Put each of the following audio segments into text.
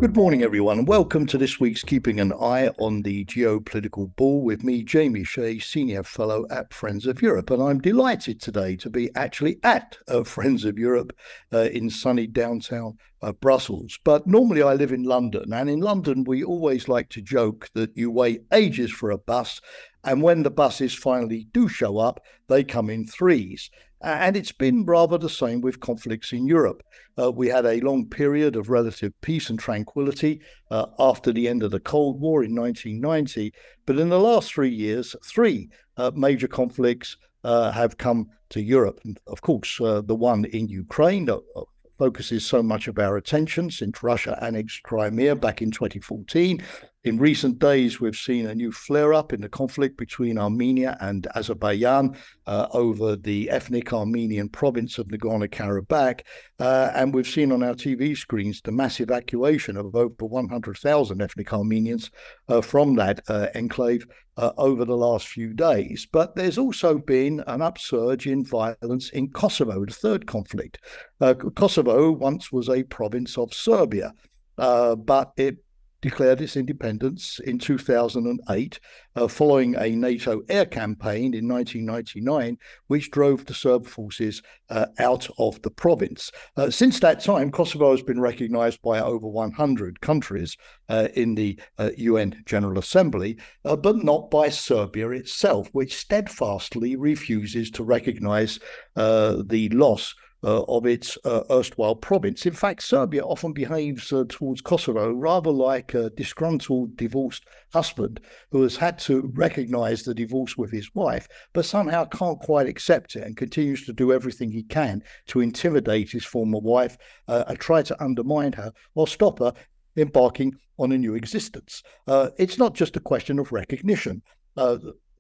Good morning, everyone, and welcome to this week's Keeping an Eye on the Geopolitical Ball with me, Jamie Shea, Senior Fellow at Friends of Europe. And I'm delighted today to be actually at Friends of Europe in sunny downtown Brussels. But normally I live in London, and in London we always like to joke that you wait ages for a bus, and when the buses finally do show up, they come in threes. And it's been rather the same with conflicts in Europe. We had a long period of relative peace and tranquility after the end of the Cold War in 1990. But in the last 3 years, three major conflicts have come to Europe. And of course, the one in Ukraine focuses so much of our attention since Russia annexed Crimea back in 2014. In recent days, we've seen a new flare-up in the conflict between Armenia and Azerbaijan over the ethnic Armenian province of Nagorno-Karabakh. And we've seen on our TV screens the mass evacuation of over 100,000 ethnic Armenians from that enclave over the last few days. But there's also been an upsurge in violence in Kosovo, the third conflict. Kosovo once was a province of Serbia, but it declared its independence in 2008, following a NATO air campaign in 1999, which drove the Serb forces out of the province. Since that time, Kosovo has been recognized by over 100 countries in the UN General Assembly, but not by Serbia itself, which steadfastly refuses to recognize the loss of its erstwhile province. In fact, Serbia often behaves towards Kosovo rather like a disgruntled divorced husband who has had to recognize the divorce with his wife, but somehow can't quite accept it and continues to do everything he can to intimidate his former wife, try to undermine her or stop her embarking on a new existence. It's not just a question of recognition.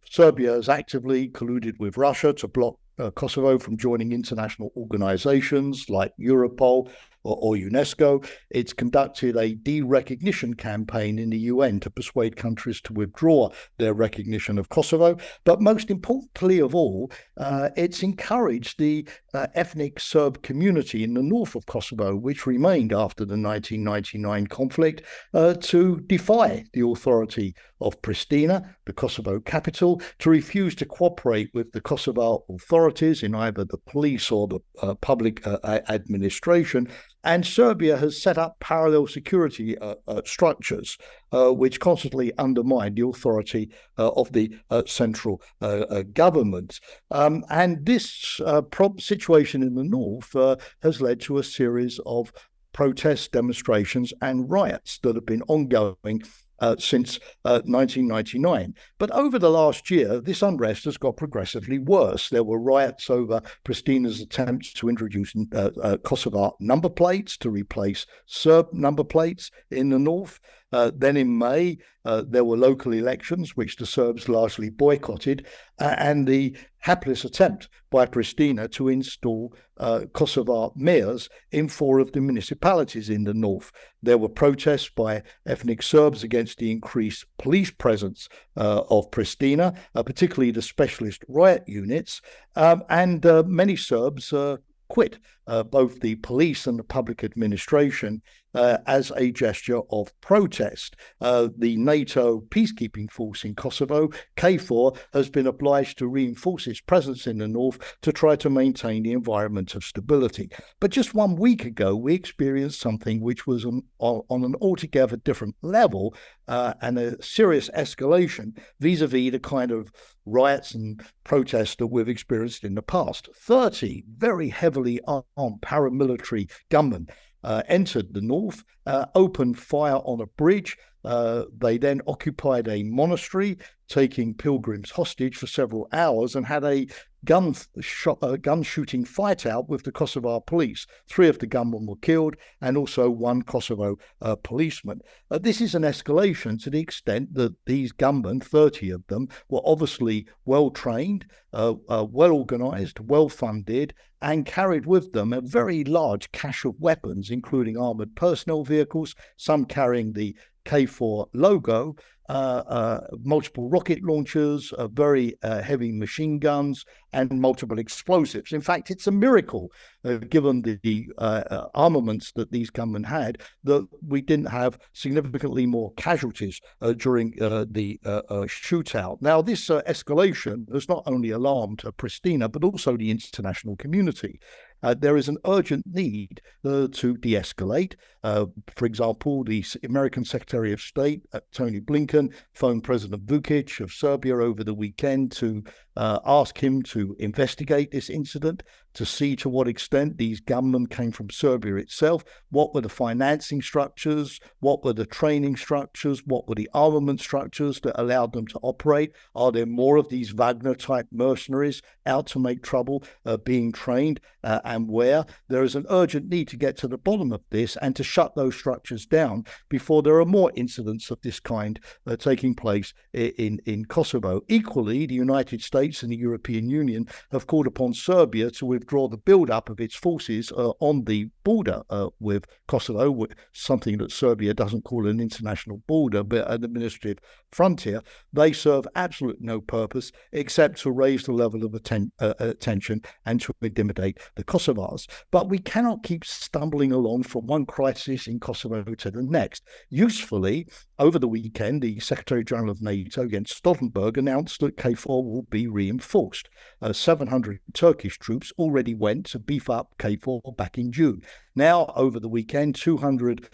Serbia has actively colluded with Russia to block Kosovo from joining international organizations like Europol or UNESCO. It's conducted a de-recognition campaign in the UN to persuade countries to withdraw their recognition of Kosovo. But most importantly of all, it's encouraged the ethnic Serb community in the north of Kosovo, which remained after the 1999 conflict, to defy the authority of Pristina, the Kosovo capital, to refuse to cooperate with the Kosovo authorities in either the police or the public administration. And Serbia has set up parallel security structures, which constantly undermine the authority of the central government. And this situation in the north has led to a series of protests, demonstrations, and riots that have been ongoing since 1999. But over the last year, this unrest has got progressively worse. There were riots over Pristina's attempts to introduce Kosovar number plates to replace Serb number plates in the north. Then in May, there were local elections, which the Serbs largely boycotted, and the hapless attempt by Pristina to install Kosovar mayors in 4 of the municipalities in the north. There were protests by ethnic Serbs against the increased police presence of Pristina, particularly the specialist riot units, and many Serbs quit both the police and the public administration as a gesture of protest. The NATO peacekeeping force in Kosovo, KFOR, has been obliged to reinforce its presence in the north to try to maintain the environment of stability. But just 1 week ago, we experienced something which was on an altogether different level and a serious escalation vis-a-vis the kind of riots and protests that we've experienced in the past. 30 very heavily armed paramilitary gunmen entered the north, opened fire on a bridge. They then occupied a monastery, taking pilgrims hostage for several hours, and had a gun shooting fight out with the Kosovar police. 3 of the gunmen were killed, and also 1 Kosovo policeman. This is an escalation to the extent that these gunmen, 30 of them, were obviously well trained, well organized, well funded, and carried with them a very large cache of weapons, including armored personnel vehicles, some carrying the KFOR logo, multiple rocket launchers, very heavy machine guns, and multiple explosives. In fact, it's a miracle, given the armaments that these gunmen had, that we didn't have significantly more casualties during the shootout. Now, this escalation has not only alarmed Pristina, but also the international community. There is an urgent need to de-escalate. For example, the American Secretary of State, Tony Blinken, phoned President Vučić of Serbia over the weekend to ask him to investigate this incident, to see to what extent these gunmen came from Serbia itself, what were the financing structures, what were the training structures, what were the armament structures that allowed them to operate. Are there more of these Wagner-type mercenaries out to make trouble being trained, and where? There is an urgent need to get to the bottom of this and to shut those structures down before there are more incidents of this kind taking place in Kosovo. Equally, the United States and the European Union have called upon Serbia to withdraw the build-up of its forces on the border with Kosovo, something that Serbia doesn't call an international border, but an administrative frontier. They serve absolutely no purpose except to raise the level of attention and to intimidate the Kosovars. But we cannot keep stumbling along from one crisis in Kosovo to the next. Usefully, over the weekend, the Secretary General of NATO, Jens Stoltenberg, announced that KFOR will be reinforced. 700 Turkish troops already went to beef up KFOR back in June. Now, over the weekend, 200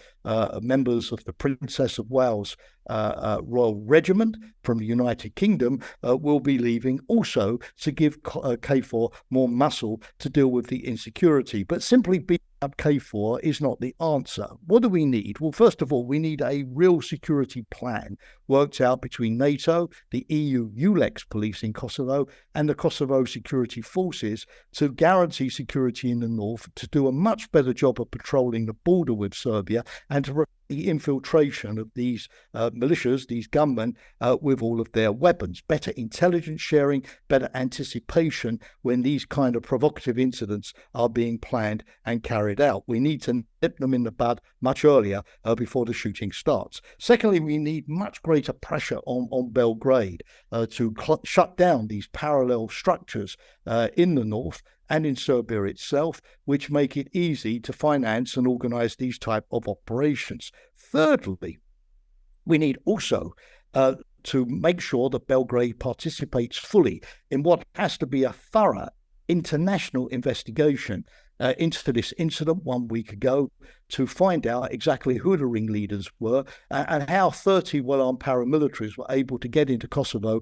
members of the Princess of Wales Royal Regiment from the United Kingdom will be leaving also to give KFOR more muscle to deal with the insecurity. But simply beating up KFOR is not the answer. What do we need? Well, first of all, we need a real security plan worked out between NATO, the EU ULEX police in Kosovo, and the Kosovo security forces to guarantee security in the north, to do a much better job of patrolling the border with Serbia, and to the infiltration of these militias, these gunmen, with all of their weapons. Better intelligence sharing, better anticipation when these kind of provocative incidents are being planned and carried out. We need to nip them in the bud much earlier before the shooting starts. Secondly, we need much greater pressure on Belgrade to shut down these parallel structures in the north and in Serbia itself, which make it easy to finance and organize these type of operations. Thirdly, we need also to make sure that Belgrade participates fully in what has to be a thorough international investigation into this incident 1 week ago, to find out exactly who the ringleaders were and how 30 well-armed paramilitaries were able to get into Kosovo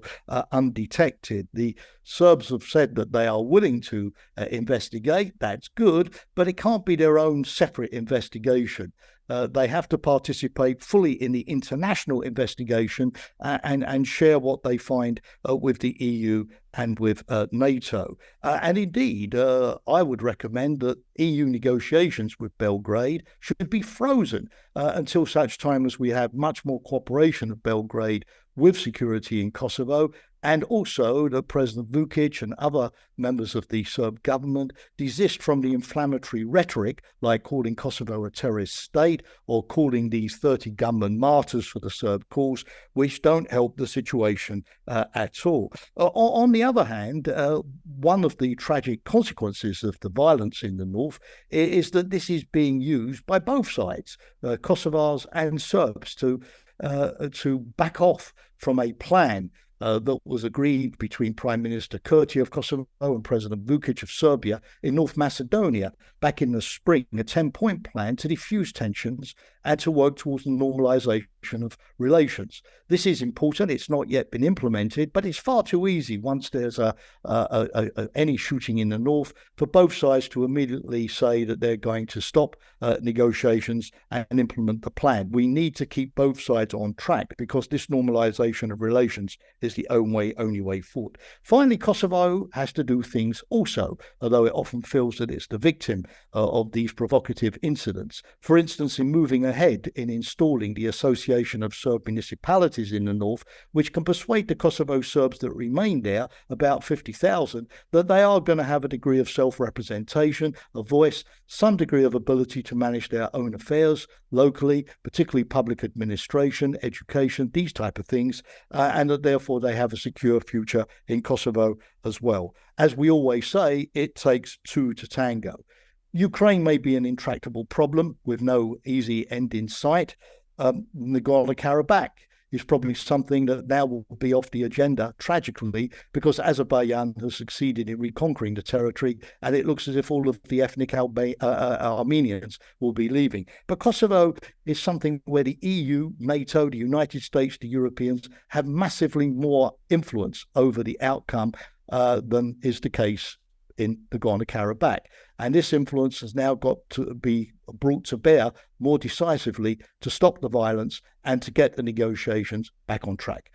undetected. The Serbs have said that they are willing to investigate. That's good, but it can't be their own separate investigation. They have to participate fully in the international investigation and share what they find with the EU and with NATO. And indeed, I would recommend that EU negotiations with Belgrade should be frozen until such time as we have much more cooperation of Belgrade with security in Kosovo, and also that President Vučić and other members of the Serb government desist from the inflammatory rhetoric, like calling Kosovo a terrorist state or calling these 30 gunmen martyrs for the Serb cause, which don't help the situation at all. On the other hand, one of the tragic consequences of the violence in the north is that this is being used by both sides, Kosovars and Serbs, to back off from a plan that was agreed between Prime Minister Kurti of Kosovo and President Vučić of Serbia in North Macedonia back in the spring, a 10-point plan to diffuse tensions and to work towards the normalization of relations. This is important. It's not yet been implemented, but it's far too easy once there's any shooting in the north for both sides to immediately say that they're going to stop negotiations and implement the plan. We need to keep both sides on track because this normalization of relations is the only way forward. Finally, Kosovo has to do things also, although it often feels that it's the victim of these provocative incidents. For instance, in moving ahead ahead in installing the Association of Serb Municipalities in the north, which can persuade the Kosovo Serbs that remain there, about 50,000, that they are going to have a degree of self-representation, a voice, some degree of ability to manage their own affairs locally, particularly public administration, education, these type of things, and that therefore they have a secure future in Kosovo as well. As we always say, it takes two to tango. Ukraine may be an intractable problem with no easy end in sight. Nagorno-Karabakh is probably something that now will be off the agenda, tragically, because Azerbaijan has succeeded in reconquering the territory, and it looks as if all of the ethnic Armenians will be leaving. But Kosovo is something where the EU, NATO, the United States, the Europeans have massively more influence over the outcome than is the case in Nagorno-Karabakh. And this influence has now got to be brought to bear more decisively to stop the violence and to get the negotiations back on track.